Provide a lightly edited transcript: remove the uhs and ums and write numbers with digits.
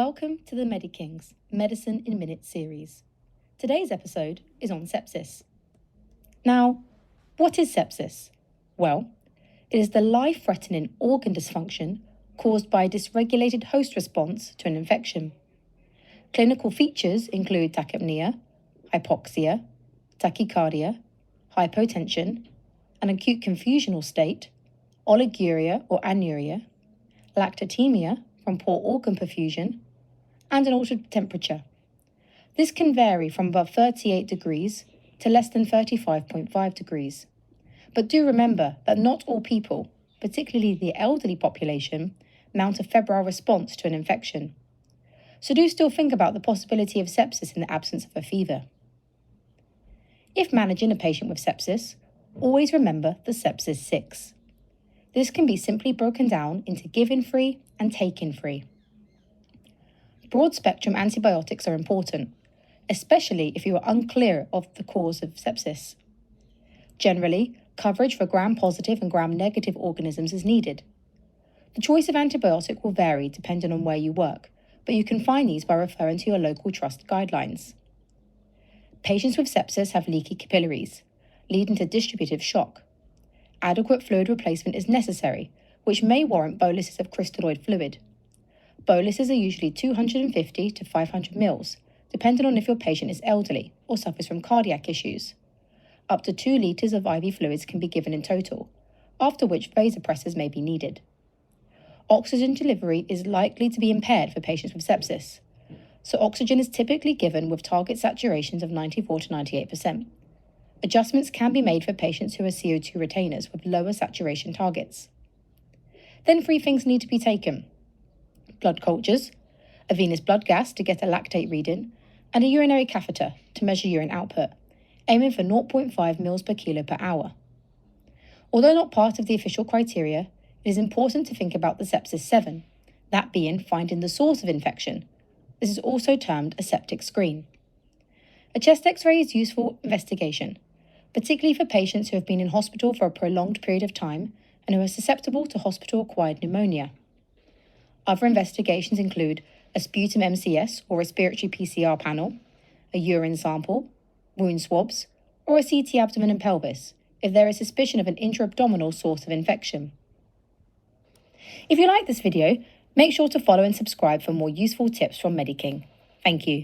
Welcome to the Medikings Medicine in Minutes series. Today's episode is on sepsis. Now, what is sepsis? Well, it is the life-threatening organ dysfunction caused by a dysregulated host response to an infection. Clinical features include tachypnea, hypoxia, tachycardia, hypotension, an acute confusional state, oliguria or anuria, lactatemia from poor organ perfusion, and an altered temperature. This can vary from above 38 degrees to less than 35.5 degrees. But do remember that not all people, particularly the elderly population, mount a febrile response to an infection. So do still think about the possibility of sepsis in the absence of a fever. If managing a patient with sepsis, always remember the sepsis 6. This can be simply broken down into give-in-free and take-in-free. Broad-spectrum antibiotics are important, especially if you are unclear of the cause of sepsis. Generally, coverage for gram-positive and gram-negative organisms is needed. The choice of antibiotic will vary depending on where you work, but you can find these by referring to your local trust guidelines. Patients with sepsis have leaky capillaries, leading to distributive shock. Adequate fluid replacement is necessary, which may warrant boluses of crystalloid fluid. Boluses are usually 250 to 500 ml, depending on if your patient is elderly or suffers from cardiac issues. Up to 2 litres of IV fluids can be given in total, after which vasopressors may be needed. Oxygen delivery is likely to be impaired for patients with sepsis, so oxygen is typically given with target saturations of 94 to 98%. Adjustments can be made for patients who are CO2 retainers with lower saturation targets. Then 3 things need to be taken: blood cultures, a venous blood gas to get a lactate reading, and a urinary catheter to measure urine output, aiming for 0.5 ml per kilo per hour. Although not part of the official criteria, it is important to think about the sepsis 7, that being finding the source of infection. This is also termed a septic screen. A chest X-ray is useful investigation, particularly for patients who have been in hospital for a prolonged period of time and who are susceptible to hospital-acquired pneumonia. Other investigations include a sputum MCS or respiratory PCR panel, a urine sample, wound swabs, or a CT abdomen and pelvis if there is suspicion of an intra-abdominal source of infection. If you like this video, make sure to follow and subscribe for more useful tips from Mediking. Thank you.